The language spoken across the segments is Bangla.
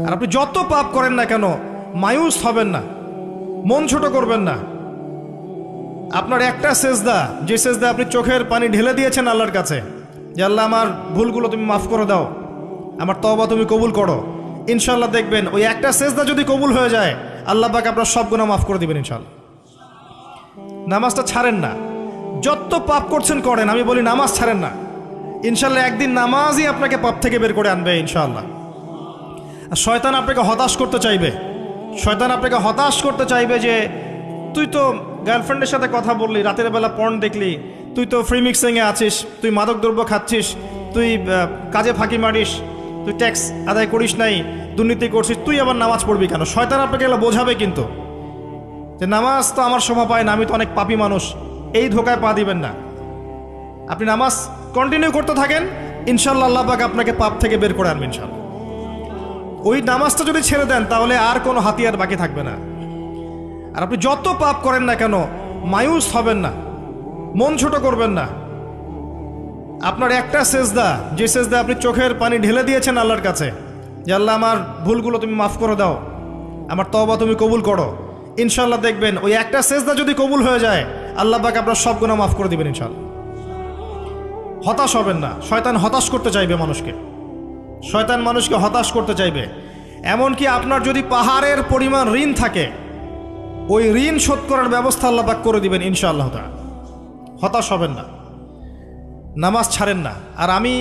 আর আপনি যত পাপ করেন না কেন মায়ুস হবেন না, মন ছোট করবেন না। আপনার একটা সেজদা, যে সেজদা আপনি চোখের পানি ঢেলে দিয়েছেন আল্লাহর কাছে, যে আল্লাহ আমার ভুলগুলো তুমি মাফ করে দাও, আমার তওবা তুমি কবুল করো, ইনশাল্লাহ দেখবেন ওই একটা সেজদা যদি কবুল হয়ে যায় আল্লাহ পাক আপনার সব গুনাহ মাফ করে দিবেন ইনশাল্লাহ। নামাজটা ছাড়েন না, যত পাপ করছেন করেন, আমি বলি নামাজ ছাড়েন না, ইনশাল্লাহ একদিন নামাজই আপনাকে পাপ থেকে বের করে আনবে ইনশাআল্লাহ। আর শয়তান আপনাকে হতাশ করতে চাইবে, শয়তান আপনাকে হতাশ করতে চাইবে যে তুই তো গার্লফ্রেন্ডের সাথে কথা বললি, রাতের বেলা পর্ন দেখলি, তুই তো ফ্রি মিক্সিংয়ে আছিস, তুই মাদক দ্রব্য খাচ্ছিস, তুই কাজে ফাঁকি মারিস, তুই ট্যাক্স আদায় করিস নাই, দুর্নীতি করছিস, তুই আবার নামাজ পড়বি কেন? শয়তান আপনাকে এগুলো বোঝাবে কিন্তু, যে নামাজ তো আমার শোভা পায় না, আমি তো অনেক পাপী মানুষ, এই ধোকায় পা দিবেন না। আপনি নামাজ কন্টিনিউ করতে থাকেন, ইনশাল্লাহ আল্লাহ পাক আপনাকে পাপ থেকে বের করে আনবেন ইনশাল্লাহ। ওই নামাজটা যদি ছেড়ে দেন তাহলে আর কোনো হাতিয়ার বাকি থাকবে না। আর আপনি যত পাপ করেন না কেন মায়ুস হবেন না, মন ছোট করবেন না। আপনার একটা সেজদা, যে সেজদা আপনি চোখের পানি ঢেলে দিয়েছেন আল্লাহর কাছে, যে আল্লাহ আমার ভুলগুলো তুমি মাফ করে দাও, আমার তওবা তুমি কবুল করো, ইনশাল্লাহ দেখবেন ওই একটা সেজদা যদি কবুল হয়ে যায় আল্লাহ পাক আপনার সব গুনাহ মাফ করে দিবেন ইনশাল্লাহ। হতাশ হবেন না, শয়তান হতাশ করতে চাইবে মানুষকে, শয়তান মানুষকে হতাশ করতে চাইবে। এমনকি আপনার যদি পাহাড়ের পরিমাণ ঋণ থাকে, ওই ঋণ শোধ করার ব্যবস্থা আল্লাহ পাক করে দিবেন ইনশাআল্লাহ তাআলা। হতাশ হবেন না, নামাজ ছাড়েন না। আর আমি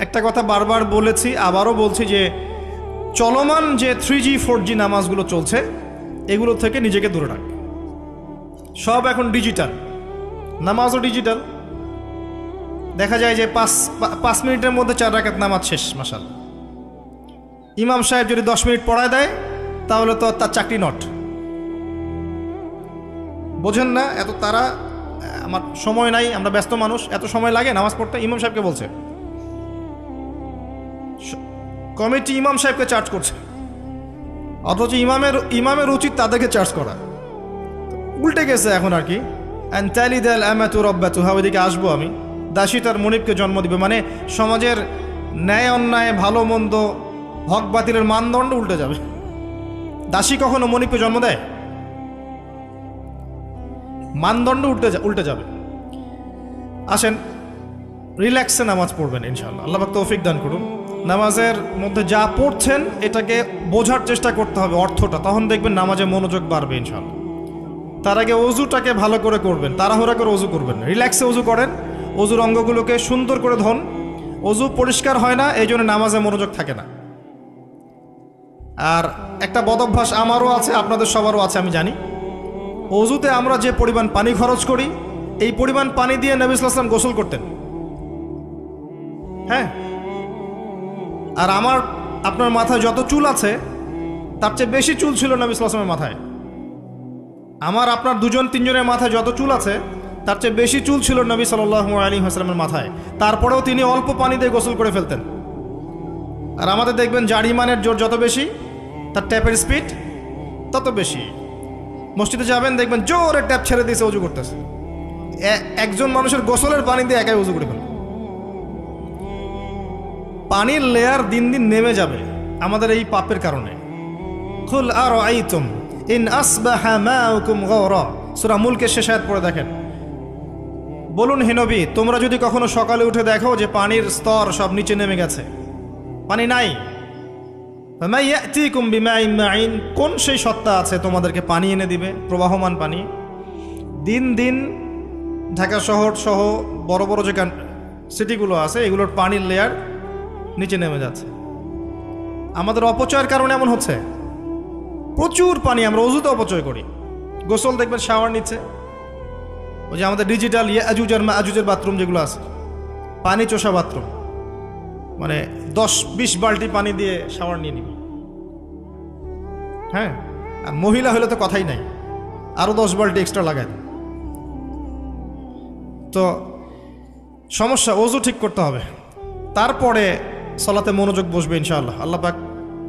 একটা কথা বারবার বলেছি, আবারও বলছি, যে চলমান যে 3G 4G নামাজগুলো চলছে এগুলো থেকে নিজেকে দূরে রাখ। সব এখন ডিজিটাল, নামাজও ডিজিটাল। দেখা যায় যে 5 মিনিটের মধ্যে 4 রাকাত নামাজ শেষ মাশাআল্লাহ। ইমাম সাহেব যদি 10 মিনিট পড়ায় দেয় তাহলে তো তার চাকরি নট। বোঝেন না এত তারা, আমার সময় নাই, আমরা ব্যস্ত মানুষ, এত সময় লাগে নামাজ পড়তে? ইমাম সাহেবকে বলছে, কমিটি ইমাম সাহেবকে চার্জ করছে, অথচ ইমামের উচিত তাদেরকে চার্জ করা। উল্টে গেছে এখন আর কি। ওইদিকে আসবো আমি। দাসী তার মনিবকে জন্ম দিবে, মানে সমাজের ন্যায় অন্যায় ভালো মন্দ হক বাতিলের মানদণ্ড উল্টে যাবে। দাসী কখনো মনিবকে জন্ম দেয়? মানদণ্ড উল্টে যাবে। আসেন রিল্যাক্সে নামাজ পড়বেন ইনশাআল্লাহ, আল্লাহ পাক তৌফিক দান করুন। নামাজের মধ্যে যা পড়ছেন এটাকে বোঝার চেষ্টা করতে হবে অর্থটা, তখন দেখবেন নামাজে মনোযোগ বাড়বে ইনশাআল্লাহ। তার আগে অজুটাকে ভালো করে করবেন, তাড়াহুড়া করে অজু করবেন না, রিল্যাক্সে অজু করেন, অজুর অঙ্গগুলোকে সুন্দর করে ধন। অজু পরিষ্কার হয় না, এই জন্য নামাজে মনোযোগ থাকে না। আর একটা বদভ্যাস আমারও আছে, আপনাদের সবারও আছে আমি জানি, অজুতে আমরা যে পরিমাণ পানি খরচ করি, এই পরিমাণ পানি দিয়ে নবী সাল্লাল্লাহু আলাইহি ওয়াসাল্লাম গোসল করতেন। হ্যাঁ, আর আপনার মাথায় যত চুল আছে তার চেয়ে বেশি চুল ছিল নবী সাল্লাল্লাহু আলাইহি ওয়াসাল্লামের মাথায়। আপনার 2-3 জনের মাথায় যত চুল আছে তার চেয়ে বেশি চুল ছিল নবী সাল্লাল্লাহু আলাইহি ওয়াসাল্লামের মাথায়। তারপরেও তিনি অল্প পানি দিয়ে গোসল করে ফেলতেন। আর আমাদের দেখবেন যার ইমানের জোর যত বেশি, তার ট্যাপের স্পিড তত বেশি। মসজিদে যাবেন দেখবেন জোরে ট্যাপ ছেড়ে দিয়েছে, অজু করতেছে। একজন মানুষের গোসলের পানি দিয়ে একাই অজু করে ফেলে। পানির লেয়ার দিন দিন নেমে যাবে আমাদের এই পাপের কারণে। কুল আরাআইতুম ইন আসবাহা মাউকুম গাওরা, সূরা মুলকের শেষ আয়াত পড়ে দেখেন। বলুন হে নবী, তোমরা যদি কখনো সকালে উঠে দেখো যে পানির স্তর সব নিচে নেমে গেছে, পানি নাই, ফামা ইয়াতিকুম বিমাইন মাইন, কোন সেই সত্তা আছে তোমাদেরকে পানি এনে দিবে, প্রবাহমান পানি? দিন দিন ঢাকা শহর সহ বড় বড় যে সিটিগুলো আছে এগুলোর পানির লেয়ার নিচে নেমে যাচ্ছে। আমাদের অপচয়ের কারণে এমন হচ্ছে। প্রচুর পানি আমরা অজুতে অপচয় করি। গোসল দেখবেন শাওয়ার নিচ্ছে, ওই যে আমাদের ডিজিটাল ইয়াজুজ আর মাজুজের বাথরুম যেগুলো আছে, পানি চোষা বাথরুম, মানে 10-20 বালতি পানি দিয়ে শাওয়ার নিয়ে নিবি। হ্যাঁ, আর মহিলা হলে তো কথাই নাই, আরও 10 বালতি এক্সট্রা লাগায়। তো সমস্যা, অজু ঠিক করতে হবে, তারপরে সলাতে মনোযোগ বসবে ইনশাআল্লাহ। আল্লাহ পাক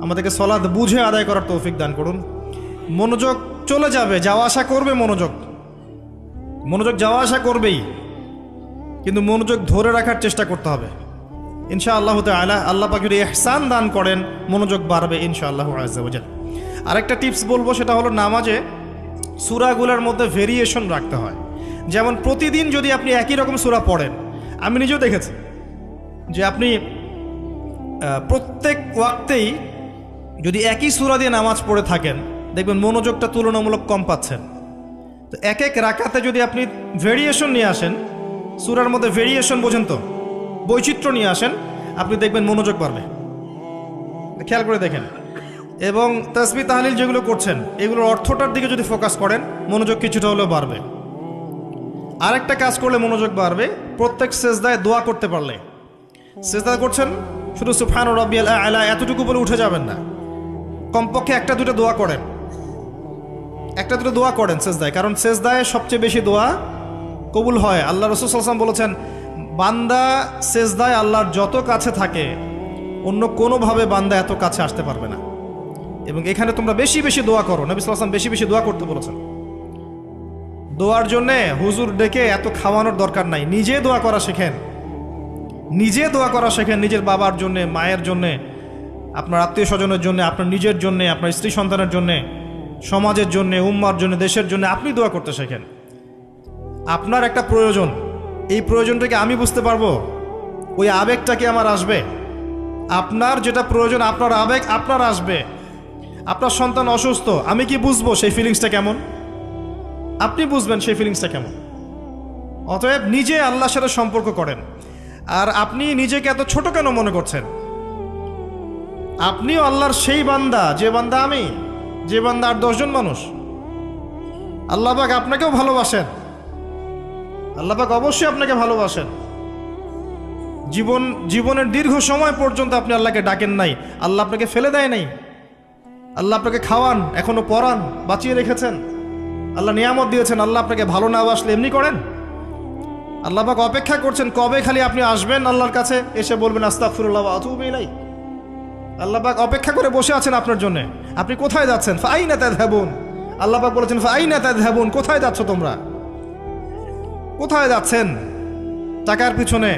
আমাদেরকে সলাত বুঝে আদায় করার তৌফিক দান করুন। মনোযোগ চলে যাবে, যাওয়া আসা করবে, মনোযোগ যাওয়া আসা করবেই, কিন্তু মনোযোগ ধরে রাখার চেষ্টা করতে হবে। ইনশাআল্লাহ তাআলা আল্লাহ পাক যদি ইহসান দান করেন মনোযোগ বাড়বে ইনশাআল্লাহ আযজা ওয়া জাল। আরেকটা টিপস বলবো, সেটা হলো নামাজে সূরাগুলোর মধ্যে ভেরিয়েশন রাখতে হয়। যেমন প্রতিদিন যদি আপনি একই রকম সূরা পড়েন, আমি নিজেও দেখেছি যে আপনি প্রত্যেক ওয়াক্তেই যদি একই সূরা দিয়ে নামাজ পড়ে থাকেন, দেখবেন মনোযোগটা তুলনামূলক কম পাচ্ছেন। তো এক এক রাকাতে যদি আপনি ভেরিয়েশন নিয়ে আসেন, সূরার মধ্যে ভেরিয়েশন বোঝেন তো, বৈচিত্র্য নিয়ে আসেন, আপনি দেখবেন মনোযোগ বাড়বে। খেয়াল করে দেখেন। এবং তাসবিহ তাহলিল যেগুলো করছেন এগুলোর অর্থটার দিকে যদি ফোকাস করেন মনোযোগ কিছুটা হলেও বাড়বে। আরেকটা কাজ করলে মনোযোগ বাড়বে, প্রত্যেক সেজদায় দোয়া করতে পারলে। সেজদা করছেন, শুধু সুবহান রাব্বিয়াল আ'লা এতটুকু বলে উঠে যাবেন না, কমপক্ষে একটা দুটো দোয়া করেন, একটা দুটো দোয়া করেন সেজদায়। কারণ সেজদায় সবচেয়ে বেশি দোয়া কবুল হয়। আল্লাহ রাসূল সাল্লাল্লাহু আলাইহি ওয়াসাল্লাম বলেছেন, বান্দা সেজদায় আল্লাহর যত কাছে থাকে অন্য কোনোভাবে বান্দা এত কাছে আসতে পারবে না। এবং এখানে তোমরা বেশি বেশি দোয়া করো, নবী সাল্লাল্লাহু আলাইহি ওয়াসাল্লাম বেশি বেশি দোয়া করতে বলেছেন। দোয়ার জন্যে হুজুর ডেকে এত খাওয়ানোর দরকার নাই, নিজে দোয়া করা শেখেন, নিজে দোয়া করা শেখেন। নিজের বাবার জন্যে, মায়ের জন্যে, আপনার আত্মীয় স্বজনের জন্য, আপনার নিজের জন্যে, আপনার স্ত্রী সন্তানের জন্যে, সমাজের জন্যে, উম্মার জন্য, দেশের জন্য আপনি দোয়া করতে শেখেন। আপনার একটা প্রয়োজন, এই প্রয়োজনটাকে আমি বুঝতে পারবো, ওই আবেগটা কি আমার আসবে? আপনার যেটা প্রয়োজন, আপনার আবেগ আপনার আসবে। আপনার সন্তান অসুস্থ, আমি কি বুঝবো সেই ফিলিংসটা কেমন? আপনি বুঝবেন সেই ফিলিংসটা কেমন। অতএব নিজে আল্লাহর সাথে সম্পর্ক করেন। আর আপনি নিজেকে এত ছোট কেন মনে করছেন? আপনিও আল্লাহর সেই বান্দা, যে বান্দা আমি, যে বান্দা আর 10 জন মানুষ। আল্লাহ পাক আপনাকেও ভালোবাসেন, আল্লাহ পাক অবশ্যই আপনাকে ভালোবাসেন। জীবনের দীর্ঘ সময় পর্যন্ত আপনি আল্লাহকে ডাকেন নাই, আল্লাহ আপনাকে ফেলে দেয় নাই। আল্লাহ আপনাকে খাওয়ান, এখনো পরান, বাঁচিয়ে রেখেছেন, আল্লাহ নিয়ামত দিয়েছেন। আল্লাহ আপনাকে ভালো না বাসলে এমনি করেন? আল্লাহ পাক অপেক্ষা করছেন কবে খালি আপনি আসবেন আল্লাহর কাছে, এসে বলবেন আস্তাগফিরুল্লাহ ওয়া আতুবু ইলাইহি। আল্লাহ পাক অপেক্ষা করে বসে আছেন আপনার জন্য। আপনি কোথায় যাচ্ছেন? ফাআইনা তাযহাবুন। আল্লাহ পাক বলেছেন ফাআইনা তাযহাবুন, কোথায় যাচ্ছ তোমরা? কোথায় যাচ্ছেন? টাকার পিছনে,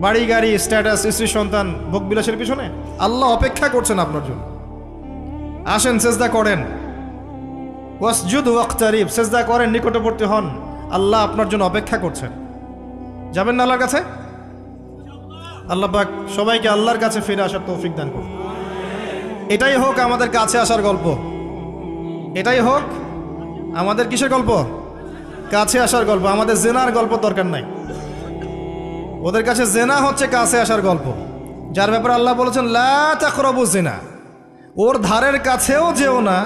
বাড়ি গাড়ি, স্ট্যাটাস, স্ত্রী সন্তান, ভোগবিলাসের পিছনে? আল্লাহ অপেক্ষা করছেন আপনার জন্য। আসেন, সেজদা করেন। ওয়াসজুদ ওয়াকতারিব, সেজদা করেন, নিকটবর্তী হন। আল্লাহ আপনার জন্য অপেক্ষা করছেন। যাবেন না আল্লাহর কাছে? আল্লাহ পাক সবাইকে আল্লাহর কাছে ফিরে আসার তৌফিক দান করুন। এটাই হোক আমাদের কাছে আসার গল্প, এটাই হোক আমাদের কিসের গল্প? কাছে আসার গল্প। আমাদের জেনার গল্প দরকার নাই। ওদের কাছে জেনা হচ্ছে কাছে আসার গল্প, যার ব্যাপারে আল্লাহ বলেছেন লা তাকরাবু জিনা, ওর ধারের কাছেও যেও না,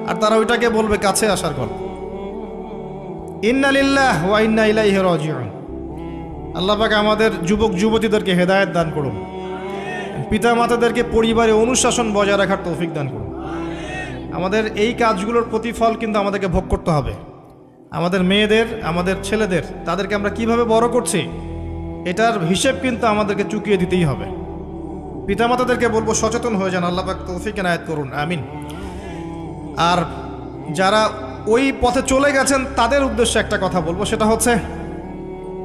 আর তারা ওইটাকে বলবে কাছে আসার গল্প। ইন্না লিল্লাহ ওয়া ইন্না ইলাইহি রাজিউন। আল্লাহ পাক আমাদের যুবক যুবতীদেরকে হেদায়েত দান করুন, পিতা মাতাদেরকে পরিবারে অনুশাসন বজায় রাখার তৌফিক দান করুন। আমাদের এই কাজগুলোর প্রতিফল কিন্তু আমাদেরকে ভোগ করতে হবে। আমাদের মেয়েদের, আমাদের ছেলেদের, তাদেরকে আমরা কিভাবে বড় করছি এটার হিসেব কিন্তু আমাদেরকে চুকিয়ে দিতেই হবে। পিতামাতাদেরকে বলবো সচেতন হয়ে যান। আল্লাহ পাক তৌফিক এনায়েত করুন, আমিন। আর যারা ওই পথে চলে গেছেন তাদের উদ্দেশ্যে একটা কথা বলবো, সেটা হচ্ছে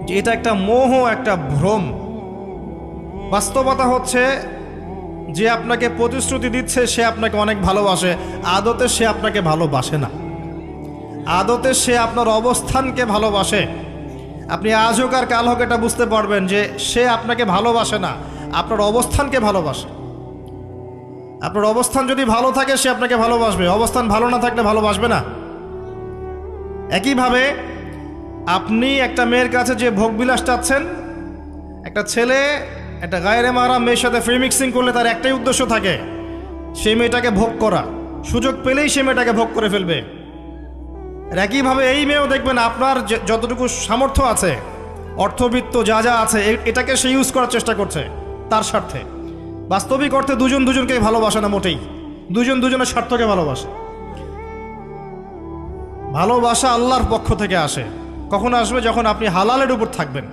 যে এটা একটা মোহ, একটা ভ্রম। বাস্তবতা হচ্ছে যে আপনাকে প্রতিশ্রুতি দিচ্ছে সে আপনাকে অনেক ভালোবাসে, আদতে সে আপনাকে ভালোবাসে না। আদতে সে আপনার অবস্থানকে ভালোবাসে। আপনি আজ হোক আর কাল হোক এটা বুঝতে পারবেন যে সে আপনাকে ভালোবাসে না, আপনার অবস্থানকে ভালোবাসে। আপনার অবস্থান যদি ভালো থাকে সে আপনাকে ভালোবাসবে, অবস্থান ভালো না থাকলে ভালোবাসবে না। একইভাবে আপনি একটা মেয়ের কাছে যে ভোগবিলাস চাচ্ছেন, একটা ছেলে একটা গায়রে মাহরাম মেয়ের সাথে ফ্রি মিক্সিং করলে তার একটাই উদ্দেশ্য থাকে, সেই মেয়েটাকে ভোগ করা। সুযোগ পেলেই সে মেয়েটাকে ভোগ করে ফেলবে। একইভাবে এই মেয়েও দেখবেন আপনার যতটুকু সামর্থ্য আছে, অর্থবিত্ত যা যা আছে, এটাকে সে ইউজ করার চেষ্টা করছে তার স্বার্থে। বাস্তবিক অর্থে দুজন দুজনকে ভালোবাসে না মোটেই, দুজন দুজনের স্বার্থকে ভালোবাসে। ভালোবাসা আল্লাহর পক্ষ থেকে আসে। কখন আসবে? যখন আপনি হালালের উপর থাকবেন,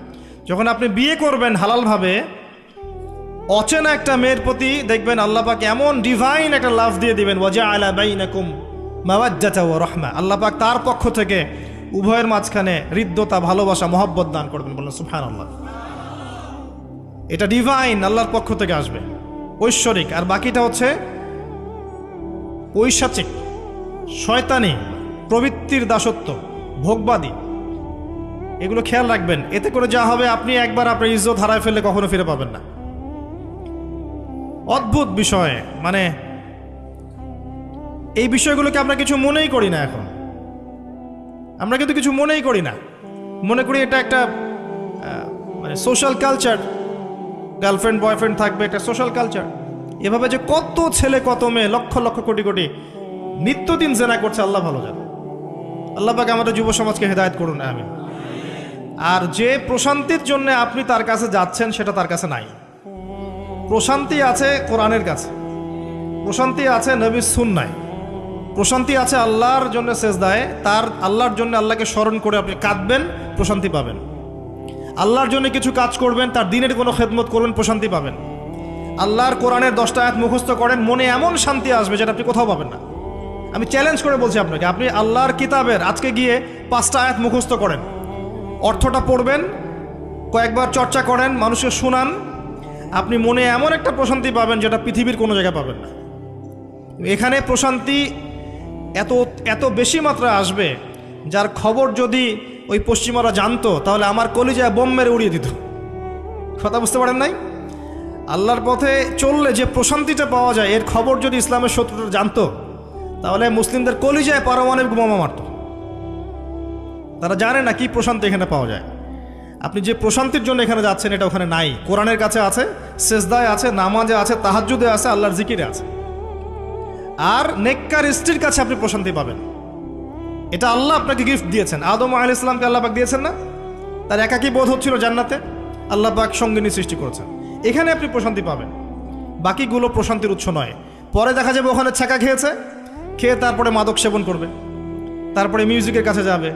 যখন আপনি বিয়ে করবেন হালালভাবে। অচেনা একটা মেয়ের প্রতি দেখবেন আল্লাহ পাক এমন ডিভাইন একটা লাভ দিয়ে দিবেন, ওয়াজআলা বাইনাকুম মাওয়াজ্জাতা ওয়া রাহমা। আল্লাহ পাক তার পক্ষ থেকে উভয়ের মাঝখানে হৃদ্যতা, ভালোবাসা, মহব্বত দান করবেন। বলেন সুবহানাল্লাহ। এটা ডিভাইন, আল্লাহর পক্ষ থেকে আসবে, ঐশ্বরিক। আর বাকিটা হচ্ছে ঐশাচিক, শয়তানি, প্রবৃত্তির দাসত্ব, ভোগবাদী। এগুলো খেয়াল রাখবেন। এতে করে যা হবে, আপনি একবার আপনার ইজ্জত হারায় ফেললে কখনো ফিরে পাবেন না। অদ্ভুত বিষয়, মানে এই বিষয়গুলোকে আমরা কিছু মনেই করি না এখন। আমরা কিন্তু কিছু মনেই করি না, মনে করি এটা একটা মানে সোশ্যাল কালচার, গার্লফ্রেন্ড বয়ফ্রেন্ড থাকবে, একটা সোশ্যাল কালচার। এভাবে যে কত ছেলে কত মেয়ে, লক্ষ লক্ষ কোটি কোটি নিত্যদিন জেনা করছে, আল্লাহ ভালো জানে। আল্লাহ পাক আমাদের যুব সমাজকে হেদায়েত করুন, আমিন। আর যে প্রশান্তির জন্য আপনি তার কাছে যাচ্ছেন, সেটা তার কাছে নাই। প্রশান্তি আছে কোরআনের কাছে, প্রশান্তি আছে নবীর সুন্নায়, প্রশান্তি আছে আল্লাহর জন্য সেজদায়। তার আল্লাহর জন্য আল্লাহকে স্মরণ করে আপনি কাঁদবেন, প্রশান্তি পাবেন। আল্লাহর জন্য কিছু কাজ করবেন, তার দিনের কোনো খেদমত করবেন, প্রশান্তি পাবেন। আল্লাহর কোরআনের 10টা আয়াত মুখস্থ করেন, মনে এমন শান্তি আসবে যেটা আপনি কোথাও পাবেন না। আমি চ্যালেঞ্জ করে বলছি আপনাকে, আপনি আল্লাহর কিতাবের আজকে গিয়ে 5টা আয়াত মুখস্থ করেন, অর্থটা পড়বেন, কয়েকবার চর্চা করেন, মানুষকে শোনান, আপনি মনে এমন একটা প্রশান্তি পাবেন যেটা পৃথিবীর কোনো জায়গায় পাবেন না। এখানে প্রশান্তি এত এত বেশি মাত্রা আসবে, যার খবর যদি ওই পশ্চিমারা জানতো, তাহলে আমার কলিজায় বোম মেরে উড়িয়ে দিত। কথা বুঝতে পারেন নাই? আল্লাহর পথে চললে যে প্রশান্তিটা পাওয়া যায়, এর খবর যদি ইসলামের শত্রুরা জানতো, তাহলে মুসলিমদের কলিজায় পারমাণবিক বোমা মারত। তারা জানে না কি প্রশান্তি এখানে পাওয়া যায়। আপনি যে প্রশান্তির জন্য এখানে যাচ্ছেন, এটা ওখানে নাই। কোরআনের কাছে আছে, সেজদায় আছে, নামাজে আছে, তাহাজ্জুদে আছে, আল্লাহর জিকিরে আছে। আর নেককার স্ত্রীর কাছে আপনি প্রশান্তি পাবেন। এটা আল্লাহ আপনাকে গিফট দিয়েছেন। আদম আলাইহিস সালামকে আল্লাহ পাক দিয়েছেন না? তার একাকী বোধ হচ্ছিল জান্নাতে, আল্লাহ পাক সঙ্গিনী সৃষ্টি করেছেন। এখানে আপনি প্রশান্তি পাবেন, বাকিগুলো প্রশান্তির উৎস নয়। পরে দেখা যাবে ওখানে ছ্যাঁকা খেয়েছে, খেয়ে তারপরে মাদক সেবন করবে, তারপরে মিউজিকের কাছে যাবে,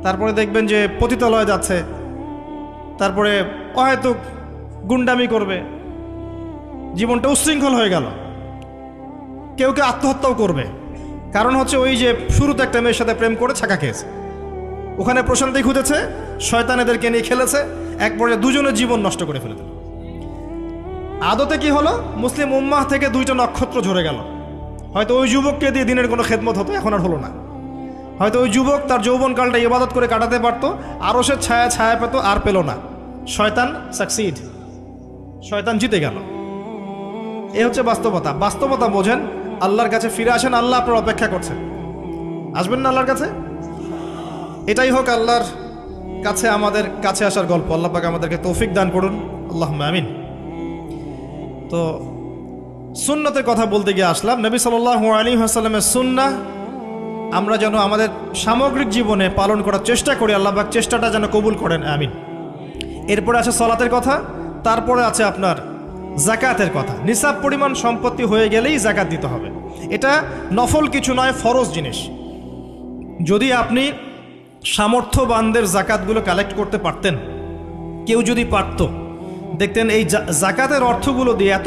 তারপরে দেখবেন যে পতিতালয়ে যাচ্ছে, তারপরে হয়তো গুন্ডামি করবে, জীবনটা উচ্ছৃঙ্খল হয়ে গেল। কেউ কেউ আত্মহত্যাও করবে, কারণ হচ্ছে ওই যে শুরুতে একটা মেয়ের সাথে প্রেম করে ছ্যাঁকা খেয়েছে, ওখানে প্রশান্তি খুঁজেছে, শয়তান এদেরকে নিয়ে খেলেছে, এক পর্যায়ে দুজনের জীবন নষ্ট করে ফেলে দিল। আদতে কি হলো? মুসলিম উম্মাহ থেকে 2টা নক্ষত্র ঝরে গেল। হয়তো ওই যুবককে দিয়ে দিনের কোনো খেদমত হতো, এখন আর হলো না। হয়তো ওই যুবক তার যৌবনকালটা ইবাদত করে কাটাতে পারত, আরও সে ছায়া পেত, আর পেল না। শয়তান সাকসিড, শয়তান জিতে গেল। এ হচ্ছে বাস্তবতা। বাস্তবতা বোঝেন, আল্লাহর কাছে ফিরে আসেন, আল্লাহ আপনার অপেক্ষা করছেন। আসবেন না আল্লাহর কাছে? এটাই হোক আল্লাহর কাছে আমাদের কাছে আসার গল্প। আল্লাহ পাক আমাদেরকে তৌফিক দান করুন, আল্লাহুম্মা আমিন। তো সুন্নতের কথা বলতে গিয়ে আসলাম। নবী সাল্লাল্লাহু আলাইহি ওয়াসাল্লামের সুন্নাহ আমরা যেন আমাদের সামগ্রিক জীবনে পালন করার চেষ্টা করি, আল্লাহ পাক চেষ্টাটা যেন কবুল করেন, আমিন। এরপরে আছে সালাতের কথা, তারপরে আছে আপনার যাকাতের কথা। নিসাব পরিমাণ সম্পত্তি হয়ে গেলেই যাকাত দিতে হবে। এটা নফল কিছু নয়, ফরজ জিনিস। যদি আপনি সামর্থ্যবানদের যাকাতগুলো কালেক্ট করতে পারতেন, কেউ যদি পারত, দেখতেন এই যাকাতের অর্থগুলো দিয়ে এত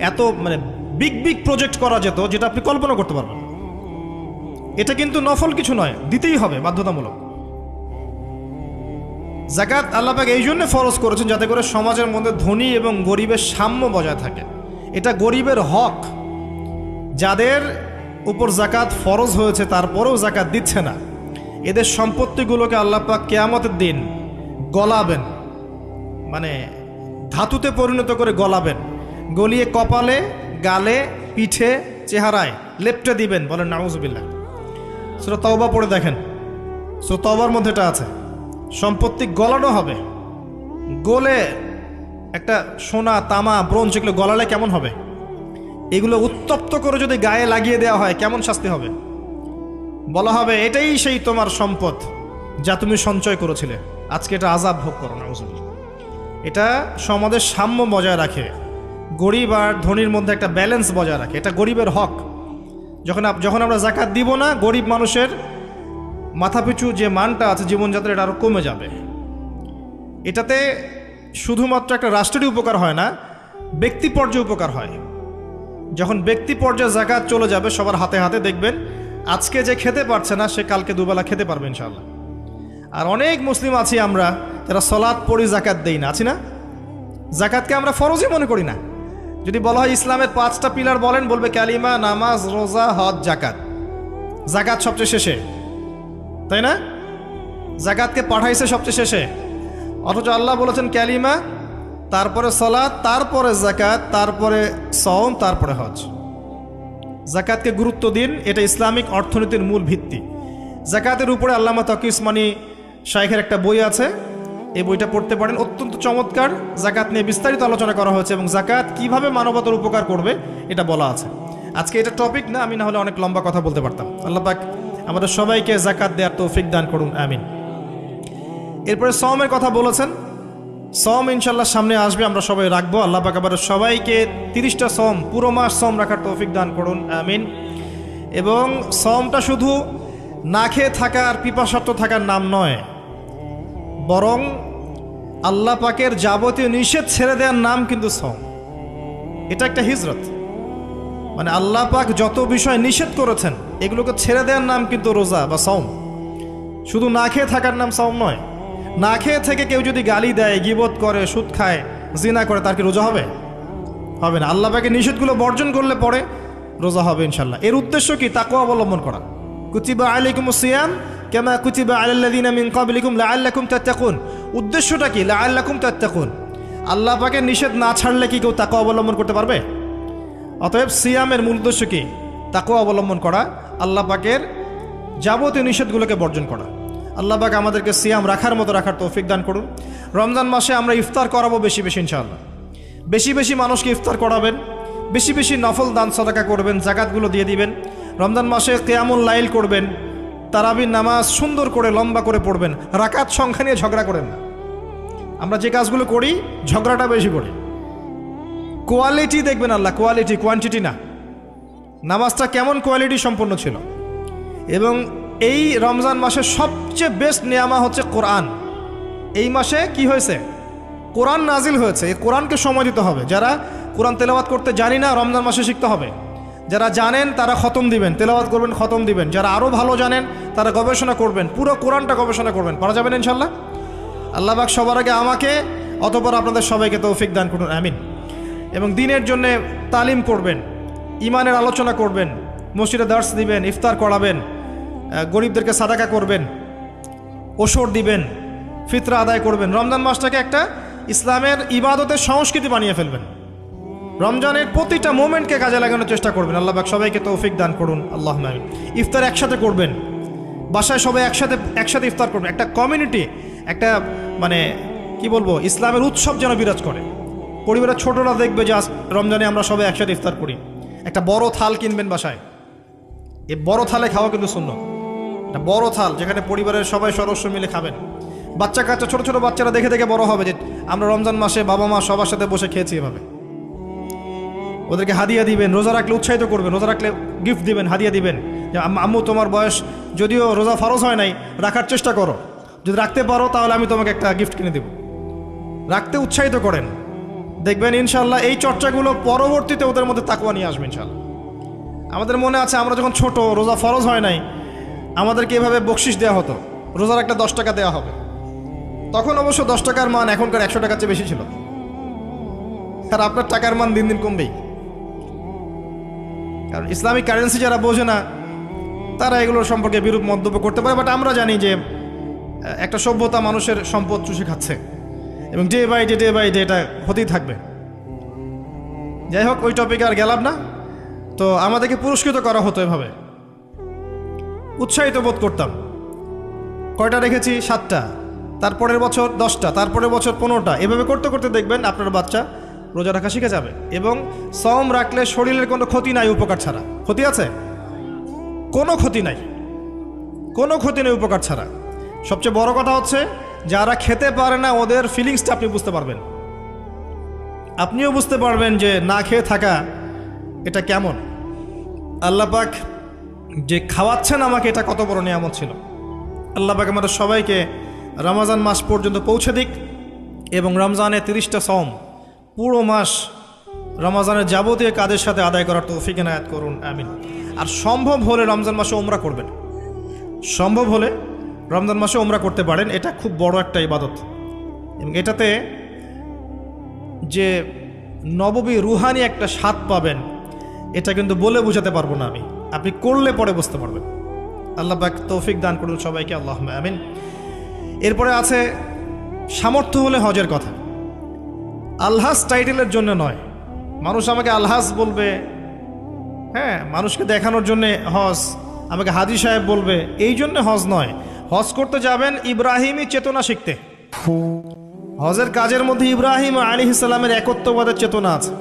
এত মানে বিগ বিগ প্রজেক্ট করা যেত, যেটা আপনি কল্পনা করতে পারবেন। এটা কিন্তু নফল কিছু নয়, দিতেই হবে, বাধ্যতামূলক। যাকাত আল্লাহ পাক এই জন্য ফরজ করেছেন, যাতে করে সমাজের মধ্যে ধনী এবং গরিবের সাম্য বজায় থাকে। এটা গরিবের হক। যাদের উপর যাকাত ফরজ হয়েছে তারপরেও যাকাত দিচ্ছে না, এদের সম্পত্তিগুলোকে আল্লাহ পাক কিয়ামতের দিন গলাবেন, মানে ধাতুতে পরিণত করে গলাবেন, গলিয়ে কপালে, গালে, পিঠে, চেহারায় লেপটে দিবেন। বলেন নাউজুবিল্লাহ। সূরা তাওবা পড়ে দেখেন, সূরা তাওবার মধ্যে এটা আছে। সম্পত্তি গলানো হবে, গলে একটা সোনা, তামা, ব্রোঞ্জ এগুলো গলালে কেমন হবে? এগুলো উত্তপ্ত করে যদি গায়ে লাগিয়ে দেওয়া হয়, কেমন শাস্তি হবে? বলা হবে এটাই সেই তোমার সম্পদ যা তুমি সঞ্চয় করেছিলে, আজকে এটা আযাব ভোগ করো। নাউজুবিল্লাহ। এটা সমাজের সাম্য বজায় রাখে, গরিব আর ধনীর মধ্যে একটা ব্যালেন্স বজায় রাখে। এটা গরিবের হক। যখন আমরা যাকাত দিব না, গরিব মানুষের মাথাপিছু যে মানটা আছে জীবনযাত্রা, এটা আরও কমে যাবে। এটাতে শুধুমাত্র একটা রাষ্ট্রেরই উপকার হয় না, ব্যক্তি পর্যায়ে উপকার হয়। যখন ব্যক্তি পর্যায়ে যাকাত চলে যাবে সবার হাতে হাতে, দেখবেন আজকে যে খেতে পারছে না, সে কালকে দুবেলা খেতে পারবে ইনশাআল্লাহ। আর অনেক মুসলিম আছি আমরা যারা সালাত পড়ি, যাকাত দেই না, আছি না? জাকাতকে আমরা ফরজই মনে করি না। যদি বলা হয় ইসলামের 5টা পিলার বলেন, বলবে কালিমা, নামাজ, রোজা, হজ, জাকাত। জাকাত সবচেয়ে শেষে, তাই না? জাকাতকে পাঠাইছে সবচেয়ে শেষে, অথচ আল্লাহ বলেছেন কালিমা, তারপরে সালাত, তারপরে জাকাত, তারপরে সওম, তারপরে হজ। জাকাতকে গুরুত্ব দিন, এটা ইসলামিক অর্থনীতির মূল ভিত্তি। জাকাতের উপরে আল্লামা তকি উসমানী শাইখের একটা বই আছে, এই বইটা পড়তে পারেন, অত্যন্ত চমৎকার। জাকাত নিয়ে বিস্তারিত আলোচনা করা হয়েছে এবং জাকাত কিভাবে মানবতার উপকার করবে এটা বলা আছে। আজকে এটা টপিক না, আমি না হলে অনেক লম্বা কথা বলতে পারতাম। আল্লাহ পাক আমাদের সবাইকে জাকাত দেওয়ার তৌফিক দান করুন, আমিন। এরপরে সওমের কথা বলেছেন, সওম ইনশাল্লাহ সামনে আসবে, আমরা সবাই রাখবো। আল্লাহ পাক আমাদের সবাইকে 30টা সওম, পুরো মাস সওম রাখার তৌফিক দান করুন, আমিন। এবং সওমটা শুধু না খেয়ে থাকা আর পিপাসার্থ থাকার নাম নয়, বরং আল্লাহ পাকের যাবতীয় নিষেধ ছেড়ে দেওয়ার নাম কিন্তু সওম। এটা একটা হিজরত, মানে আল্লাহ পাক যত বিষয় নিষেধ করেছেন এগুলোকে ছেড়ে দেওয়ার নাম কিন্তু রোজা বা সওম। শুধু না খেয়ে থাকার নাম সওম নয়। না খেয়ে থেকে কেউ যদি গালি দেয়, গীবত করে, সুদ খায়, জিনা করে, তার কি রোজা হবে? হবে না। আল্লাহ পাকের নিষেধগুলো বর্জন করলে পরে রোজা হবে ইনশাল্লাহ। এর উদ্দেশ্য কি? তাকওয়া অবলম্বন করা। কুতিবা আলাইকুমুস সিয়াম কামা কুতিবা আলাল্লাযিনা মিন ক্বাবলিকুম লাআল্লাকুম তাত্তাকুন। উদ্দেশ্যটা কি? লাআল্লাকুম তাত্তাকুন। আল্লাহ পাকের নিষেধ না ছাড়লে কি কেউ তাকওয়া অবলম্বন করতে পারবে? অতএব সিয়ামের মূল উদ্দেশ্য কি? তাকওয়া অবলম্বন করা, আল্লাহ পাকের যাবতীয় নিষেধগুলোকে বর্জন করা। আল্লাহ পাক আমাদেরকে সিয়াম রাখার মতো রাখার তৌফিক দান করুন। রমজান মাসে আমরা ইফতার করাবো বেশি বেশি ইনশাআল্লাহ। বেশি বেশি মানুষকে ইফতার করাবেন, বেশি বেশি নফল দান সাদাকা করবেন, জাকাতগুলো দিয়ে দিবেন। রমজান মাসে কিয়ামুল লাইল করবেন, তারাবির নামাজ সুন্দর করে লম্বা করে পড়বেন। রাকাত সংখ্যা নিয়ে ঝগড়া করেন না। আমরা যে কাজগুলো করি ঝগড়াটা বেশি করি। কোয়ালিটি দেখবেন আল্লাহ, কোয়ালিটি, কোয়ান্টিটি না। নামাজটা কেমন কোয়ালিটি সম্পন্ন ছিল। এবং এই রমজান মাসে সবচেয়ে বেস্ট নিয়ামা হচ্ছে কোরআন। এই মাসে কি হয়েছে? কোরআন নাজিল হয়েছে। এই কোরআনকে সময় দিতে হবে। যারা কোরআন তেলাওয়াত করতে জানি না, রমজান মাসে শিখতে হবে। যারা জানেন তারা খতম দিবেন, তেলাওয়াত করবেন, খতম দিবেন। যারা আরও ভালো জানেন তারা গবেষণা করবেন, পুরো কোরআনটা গবেষণা করবেন। পারা যাবেন ইনশাল্লাহ। আল্লাহ পাক সবার আগে আমাকে, অতঃপর আপনাদের সবাইকে তৌফিক দান করুন, আমিন। এবং দিনের জন্য তালিম করবেন, ইমানের আলোচনা করবেন, মসজিদে দার্স দিবেন, ইফতার করাবেন, গরিবদেরকে সাদাকা করবেন, ওসর দিবেন, ফিতরা আদায় করবেন। রমজান মাসটাকে একটা ইসলামের ইবাদতের সংস্কৃতি বানিয়ে ফেলবেন। রমজানের প্রতিটা মোমেন্টকে কাজে লাগানোর চেষ্টা করবেন। আল্লাহ পাক সবাইকে তৌফিক দান করুন, আল্লাহুম্মা আমিন। ইফতার একসাথে করবেন, বাসায় সবাই একসাথে ইফতার করবেন। একটা কমিউনিটি, একটা মানে কি বলবো, ইসলামের উৎসব যেন বিরাজ করে। পরিবারের ছোটরা দেখবে যে রমজানে আমরা সবাই একসাথে ইফতার করি। একটা বড় থাল কিনবেন বাসায়, এই বড় থালে খাওয়া কিন্তু সুন্নাত। একটা বড় থাল যেখানে পরিবারের সবাই সদস্য মিলে খাবেন। বাচ্চা কাচ্চা, ছোট ছোট বাচ্চারা দেখে দেখে বড় হবে যে আমরা রমজান মাসে বাবা মা সবার সাথে বসে খেয়েছি এভাবে। ওদেরকে হাদিয়া দিবেন, রোজা রাখলে উৎসাহিত করবেন, রোজা রাখলে গিফট দিবেন, হাদিয়া দিবেন যে আম্মু তোমার বয়স যদিও রোজা ফরজ হয় নাই, রাখার চেষ্টা করো, যদি রাখতে পারো তাহলে আমি তোমাকে একটা গিফট কিনে দেব। রাখতে উৎসাহিত করেন, দেখবেন ইনশাল্লাহ এই চর্চাগুলো পরবর্তীতে ওদের মধ্যে তাকওয়া নিয়ে আসবে ইনশাল্লাহ। আমাদের মনে আছে আমরা যখন ছোট, রোজা ফরজ হয় নাই, আমাদেরকে এভাবে বকশিস দেওয়া হতো, রোজা রাখলে 10 টাকা দেওয়া হবে। তখন অবশ্য 10 টাকার মান এখনকার 100 টাকার চেয়ে বেশি ছিল। আর আপনার টাকার মান দিন দিন কমবেই, কারণ ইসলামিক কারেন্সি যারা বোঝে না তারা এগুলোর সম্পর্কে বিরূপ মন্তব্য করতে পারে। বাট আমরা জানি যে একটা সভ্যতা মানুষের সম্পদ চুষে খাচ্ছে এবং ডে বাই ডে এটা হতেই থাকবে। যাই হোক, ওই টপিকে আর গেলাম না। তো আমাদেরকে পুরস্কৃত করা হতো এভাবে, উৎসাহিত বোধ করতাম। কয়টা রেখেছি? 7টা, তারপরের বছর 10টা, তারপরের বছর 15টা। এভাবে করতে করতে দেখবেন আপনার বাচ্চা রোজা রাখা শিখে যাবে। এবং সওম রাখলে শরীরের কোনো ক্ষতি নাই, উপকার ছাড়া। ক্ষতি আছে? কোনো ক্ষতি নাই, কোনো ক্ষতি নেই উপকার ছাড়া। সবচেয়ে বড় কথা হচ্ছে যারা খেতে পারে না ওদের ফিলিংসটা আপনি বুঝতে পারবেন। আপনিও বুঝতে পারবেন যে না খেয়ে থাকা এটা কেমন। আল্লাহ পাক যে খাওয়াচ্ছেন আমাকে, এটা কত বড় নিয়ামত ছিল। আল্লাহ পাক আমাদের সবাইকে রমজান মাস পর্যন্ত পৌঁছে দিক এবং রমজানে 30টা সওম পুরো মাস রমজানের যাবতীয় কাজের সাথে আদায় করার তৌফিক এনায়েত করুন, আমিন। আর সম্ভব হলে রমজান মাসে উমরা করবেন। সম্ভব হলে রমজান মাসে উমরা করতে পারেন, এটা খুব বড় একটা ইবাদত এবং এটাতে যে নববী রুহানি একটা স্বাদ পাবেন, এটা কিন্তু বলে বোঝাতে পারবো না আমি, আপনি করলে পরে বুঝতে পারবেন। আল্লাহ পাক তৌফিক দান করুন সবাইকে, আল্লাহুম্মা আমিন। এরপরে আছে সামর্থ্য হলে হজের কথা। আলহাজ টাইটেলের জন্য নয়, মানুষ আমাকে আলহাজ বলবে, হ্যাঁ, মানুষকে দেখানোর জন্যে হজ, আমাকে হাজি সাহেব বলবে, এই জন্য হজ নয়। হজ করতে যাবেন ইব্রাহিমী চেতনা শিখতে। হজের কাজের মধ্যে ইব্রাহিম আলাইহিস সালামের একত্ববাদের চেতনা আছে।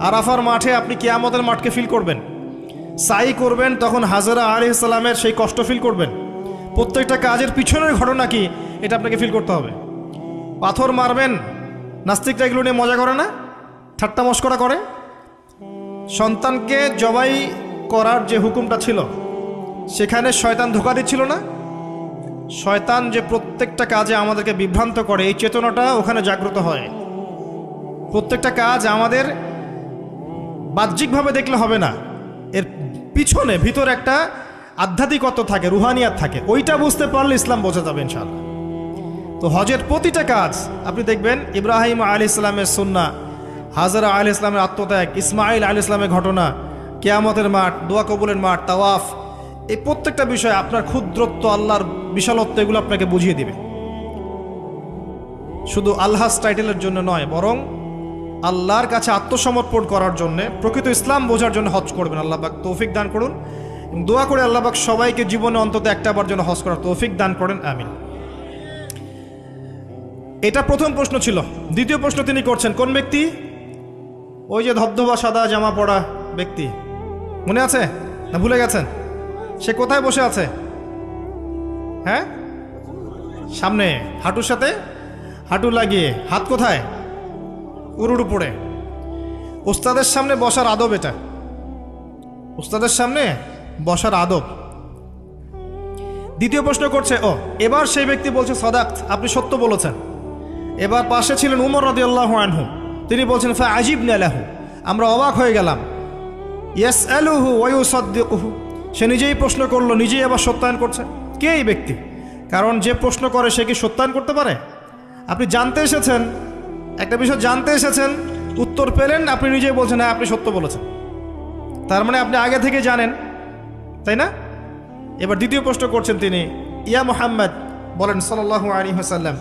আরাফার মাঠে আপনি কিয়ামতের মাঠকে ফিল করবেন, সাই করবেন, তখন হাজরা আলাইহিস সালামের সেই কষ্ট ফিল করবেন। প্রত্যেকটা কাজের পিছনের ঘটনা কি এটা আপনাকে ফিল করতে হবে। পাথর মারবেন, নাস্তিকরা এগুলো নিয়ে মজা করে না, ঠাট্টা মশকরা করে। সন্তানকে জবাই করার যে হুকুমটা ছিল, সেখানে শয়তান ধোঁকা দিচ্ছিল না? শয়তান যে প্রত্যেকটা কাজে আমাদেরকে বিভ্রান্ত করে, এই চেতনাটা ওখানে জাগ্রত হয়। প্রত্যেকটা কাজ আমাদের বাহ্যিকভাবে দেখলে হবে না, এর পিছনে ভিতরে একটা আধ্যাত্মিকত্ব থাকে, রুহানিয়াত থাকে, ওইটা বুঝতে পারলে ইসলাম বোঝা যাবে ইনশাআল্লাহ। তো হজের প্রতিটা কাজ আপনি দেখবেন ইব্রাহিম আলাইহিস সালামের সুন্নাহ, হাজরা আলাইহিস সালামের আত্মত্যাগ, ইসমাইল আলাইহিস সালামের ঘটনা, কিয়ামতের মাঠ, দোয়া কবুলের মাঠ, তাওয়াফ, এই প্রত্যেকটা বিষয় আপনার ক্ষুদ্রত্ব, আল্লাহর বিশালত্ব, এগুলো আপনাকে বুঝিয়ে দিবে। শুধু আলহাজ টাইটেলের জন্য নয়, বরং আল্লাহর কাছে আত্মসমর্পণ করার জন্য, প্রকৃত ইসলাম বোঝার জন্য হজ করবেন। আল্লাহ পাক তৌফিক দান করুন। দোয়া করে আল্লাহ পাক সবাইকে জীবনে অন্তত একটাবার জন্য হজ করার তৌফিক দান করেন, আমিন। এটা প্রথম প্রশ্ন ছিল। দ্বিতীয় প্রশ্ন তিনি করছেন, কোন ব্যক্তি? ওই যে ধবধবা সাদা জামা পরা ব্যক্তি, মনে আছে না ভুলে গেছেন? সে কোথায় বসে আছে? হ্যাঁ, সামনে, হাঁটুর সাথে হাঁটু লাগিয়ে, হাত কোথায়? উরুর উপরে। উস্তাদের সামনে বসার আদব এটা, উস্তাদের সামনে বসার আদব। দ্বিতীয় প্রশ্ন করছে, ও এবার সেই ব্যক্তি বলছে সাদাক্ত, আপনি সত্য বলেছেন। এবার পাশে ছিলেন উমর রাদিয়াল্লাহু আনহু, তিনি বলছেন ফাআজিবনা লাহু, আমরা অবাক হয়ে গেলাম। ইয়াসআলুহু ওয়া ইউসাদ্দিকুহু, সে নিজেই প্রশ্ন করলো, নিজেই আবার সত্যায়ন করছে। কে এই ব্যক্তি? কারণ যে প্রশ্ন করে সে কি সত্যায়ন করতে পারে? আপনি জানতে এসেছেন, একটা বিষয় জানতে এসেছেন, উত্তর পেলেন, আপনি নিজেই বলছেন হ্যাঁ আপনি সত্য বলেছেন, তার মানে আপনি আগে থেকে জানেন, তাই না? এবার দ্বিতীয় প্রশ্ন করছেন তিনি, ইয়া মুহাম্মদ, বলেন সাল্লাল্লাহু আলাইহি ওয়াসাল্লাম,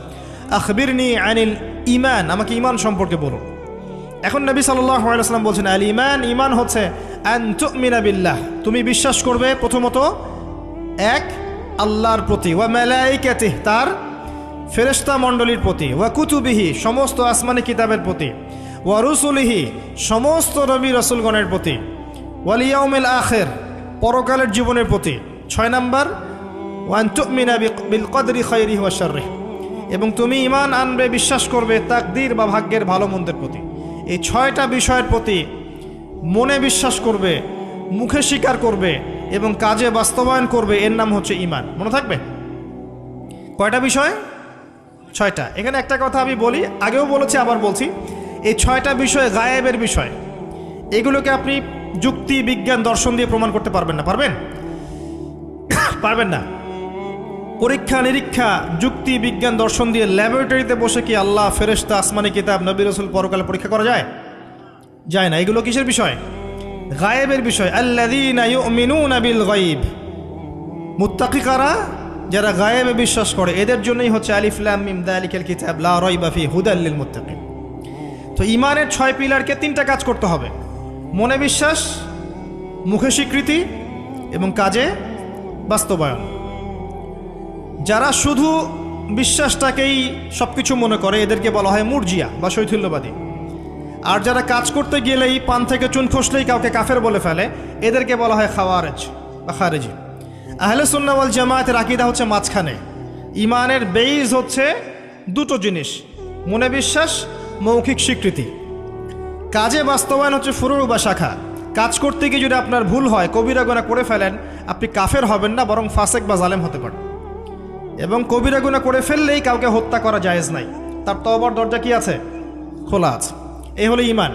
আখবিরনি আনিল ঈমান, আমাকে ঈমান সম্পর্কে বলুন। এখন নবী সাল্লাল্লাহু আলাইহি ওয়াসাল্লাম বলছেন, আল ঈমান, ঈমান হচ্ছে আন তুমিনা বিল্লাহ, তুমি বিশ্বাস করবে প্রথমত এক আল্লাহর প্রতি, ওয়া মালাইকাতিহি, তার ফেরেশতা মণ্ডলীর প্রতি, ওয়া কুতুবিহি, সমস্ত আসমানি কিতাবের প্রতি, ওয়া রুসুলিহি, সমস্ত নবী রাসূলগণের প্রতি, ওয়াল ইয়াউমিল আখির, পরকালের জীবনের প্রতি। 6 নাম্বার, ওয়া আন তুমিনা বিল কদরি খায়রিহি ওয়া শাররিহি, এবং তুমি ঈমান আনবে, বিশ্বাস করবে তাকদীর বা ভাগ্যের ভালো মন্দের প্রতি। এই 6টা বিষয়ের প্রতি মনে বিশ্বাস করবে, মুখে স্বীকার করবে এবং কাজে বাস্তবায়ন করবে, এর নাম হচ্ছে ঈমান। মনে থাকবে কয়টা বিষয়? 6টা। এখানে একটা কথা আমি বলি, আগেও বলেছি আবার বলছি, এই 6টা বিষয় গায়েবের বিষয়, এগুলোকে আপনি যুক্তি, বিজ্ঞান, দর্শন দিয়ে প্রমাণ করতে পারবেন না। পারবেন? পারবেন না। পরীক্ষা নিরীক্ষা, যুক্তি, বিজ্ঞান, দর্শন দিয়ে ল্যাবরেটরিতে বসে কি আল্লাহ, ফেরেশতা, আসমানি কিতাব, নবী রাসূল, পরকালে পরীক্ষা করা যায়? যায় না। এগুলো কিসের বিষয়? গায়েবের বিষয়। আল্লাযীনা ইউমিনুনা বিল গায়ব, মুত্তাকি কারা? যারা গায়েবে বিশ্বাস করে, এদের জন্যই হচ্ছে আলিফ লাম মিম যালিকাল কিতাব লা রাইবা ফিহি হুদাল লিল মুত্তাকিন। তো ঈমানের 6 পিলারকে 3টা কাজ করতে হবে, মনে বিশ্বাস, মুখে স্বীকৃতি এবং কাজে বাস্তবায়ন। যারা শুধু বিশ্বাসটাকেই সব কিছু মনে করে, এদেরকে বলা হয় মুরজিয়া বা শৈথিল্যবাদী। আর যারা কাজ করতে গেলেই পান থেকে চুন খসলেই কাউকে কাফের বলে ফেলে, এদেরকে বলা হয় খাওয়ারেজ বা খারেজি। আহলে সুন্নাহ ওয়াল জামায়াতের আকীদা হচ্ছে মাঝখানে। ঈমানের বেইজ হচ্ছে দুটো জিনিস, মনে বিশ্বাস, মৌখিক স্বীকৃতি। কাজে বাস্তবায়ন হচ্ছে ফুরু বা শাখা। কাজ করতে গিয়ে যদি আপনার ভুল হয়, কবিরা গুনাহ করে ফেলেন, আপনি কাফের হবেন না, বরং ফাসেক বা জালেম হতে পারেন। এবং কবিরা গুনাহ করে ফেললেই কাউকে হত্যা করা জায়েজ নাই, তার তওবার দরজা কি আছে? খোলা আছে। এই হলো ঈমান।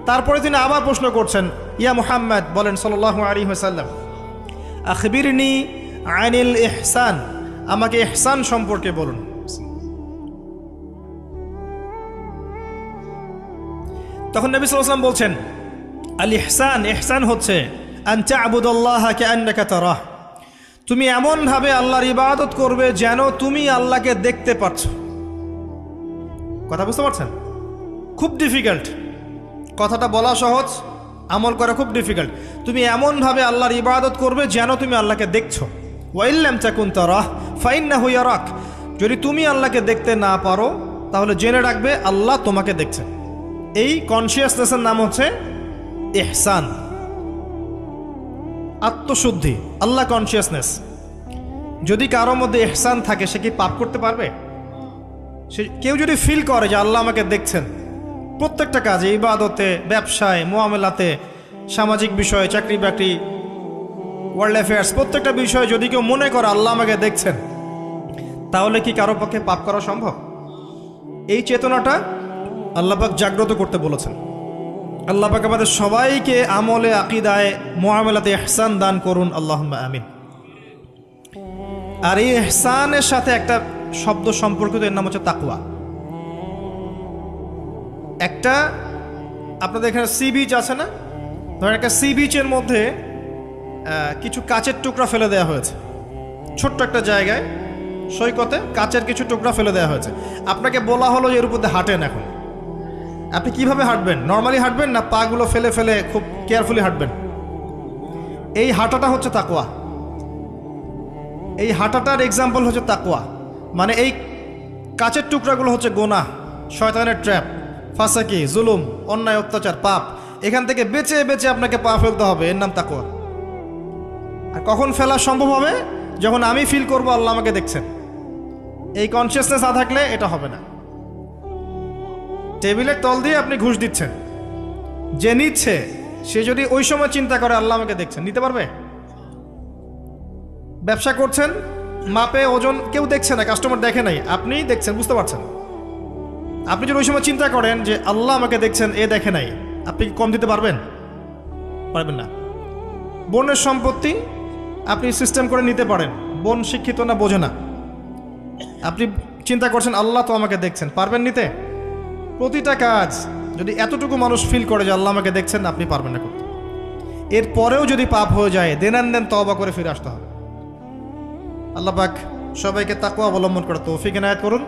তারপরে তিনি আবার প্রশ্ন করছেন, ইয়া মুহাম্মদ, বলেন সাল্লাল্লাহু আলাইহি ওয়াসাল্লাম, আখবিরনি আনিল ইহসান, আমাকে ইহসান সম্পর্কে বলুন। তখন নবী সাল্লাল্লাহু আলাইহি ওয়াসাল্লাম বলছেন, আল ইহসান, ইহসান হচ্ছে আন তা'বুদাল্লাহা কাআন্নাকা তারাহ, তুমি এমনভাবে আল্লাহর ইবাদত করবে যেন তুমি আল্লাহকে দেখতে পাচ্ছ। কথা বুঝতে পারছেন? খুব ডিফিকাল্ট, কথাটা বলা সহজ, আমল করা খুব ডিফিকাল্ট। তুমি এমনভাবে আল্লাহর ইবাদত করবে যেন তুমি আল্লাহকে দেখছো। ওয়া ইল্লাম তাকুন তারাহ ফাইন্নাহু ইয়ারাক, যদি তুমি আল্লাহকে দেখতে না পারো তাহলে জেনে রাখবে আল্লাহ তোমাকে দেখছেন। এই কনসিয়াসনেসের নাম হচ্ছে ইহসান, আত্মশুদ্ধি, আল্লাহ কনসিয়াসনেস। যদি কারোর মধ্যে ইহসান থাকে সে কি পাপ করতে পারবে? সে কেউ যদি ফিল করে যে আল্লাহ আমাকে দেখছেন, প্রত্যেকটা কাজে, ইবাদতে, ব্যবসায়, মুআমালাতে, সামাজিক বিষয়ে, চাকরি বাকরি, ওয়ার্ল্ড অ্যাফেয়ার্স, প্রত্যেকটা বিষয়ে যদি কেউ মনে করে আল্লাহ আমাকে দেখছেন, তাহলে কি কারো পক্ষে পাপ করা সম্ভব? এই চেতনাটা আল্লাহ পাক জাগ্রত করতে বলেছেন। আল্লাহ পাক আমাদের সবাইকে আমলে, আকীদায়, মুআমালাতে ইহসান দান করুন, আল্লাহুম্মা আমিন। আর এই ইহসানের সাথে একটা শব্দ সম্পর্কিত, এর নাম হচ্ছে তাকওয়া। একটা আপনাদের এখানে সি বিচ আছে না? ধরেন একটা সি বিচের মধ্যে কিছু কাচের টুকরা ফেলে দেওয়া হয়েছে, ছোট্ট একটা জায়গায় সৈকতে কাচের কিছু টুকরা ফেলে দেওয়া হয়েছে। আপনাকে বলা হলো যে এর উপর দিয়ে হাঁটেন। এখন আপনি কিভাবে হাঁটবেন? নর্মালি হাঁটবেন না পাগুলো ফেলে ফেলে খুব কেয়ারফুলি হাঁটবেন? এই হাঁটাটা হচ্ছে তাকওয়া। এই হাঁটাটার এক্সাম্পল হচ্ছে তাকওয়া। মানে এই কাচের টুকরাগুলো হচ্ছে গুনাহ, শয়তানের ট্র্যাপ, ফাসাকি, জুলুম, অন্যায়, অত্যাচার, পাপ। এখান থেকে বেঁচে বেঁচে আপনাকে পা ফেলতে হবে, এর নাম তাকওয়া। আর কখন ফেলা সম্ভব হবে? যখন আমি ফিল করবো আল্লাহ আমাকে দেখছেন। এই কনসিয়াসনেস না থাকলে এটা হবে না। টেবিলের তল দিয়ে আপনি ঘুষ দিচ্ছেন, যে নিচ্ছে সে যদি ওই সময় চিন্তা করে আল্লাহ আমাকে দেখছেন, নিতে পারবে? ব্যবসা করছেন, মাপে ওজন কেউ দেখছে না, কাস্টমার দেখে নাই, আপনি দেখছেন, বুঝতে পারছেন। আপনি যদি ওই সময় চিন্তা করেন যে আল্লাহ আমাকে দেখছেন, এ দেখে নাই, আপনি কি কম দিতে পারবেন? পারবেন না। বোনের সম্পত্তি আপনি সিস্টেম করে নিতে পারেন, বোন শিক্ষিত না, বোঝে না, আপনি চিন্তা করছেন আল্লাহ তো আমাকে দেখছেন, পারবেন নিতে? প্রতিটা কাজ যদি এতটুকু মানুষ ফিল করে যে আল্লাহ আমাকে দেখছেন, আপনি পারবেন না করতে। এরপরেও যদি পাপ হয়ে যায়, দেন তওবা করে ফিরে আসতে হবে। আল্লাহ পাক সবাইকে তাকওয়া অবলম্বন করে তৌফিক এনায়েত করুন।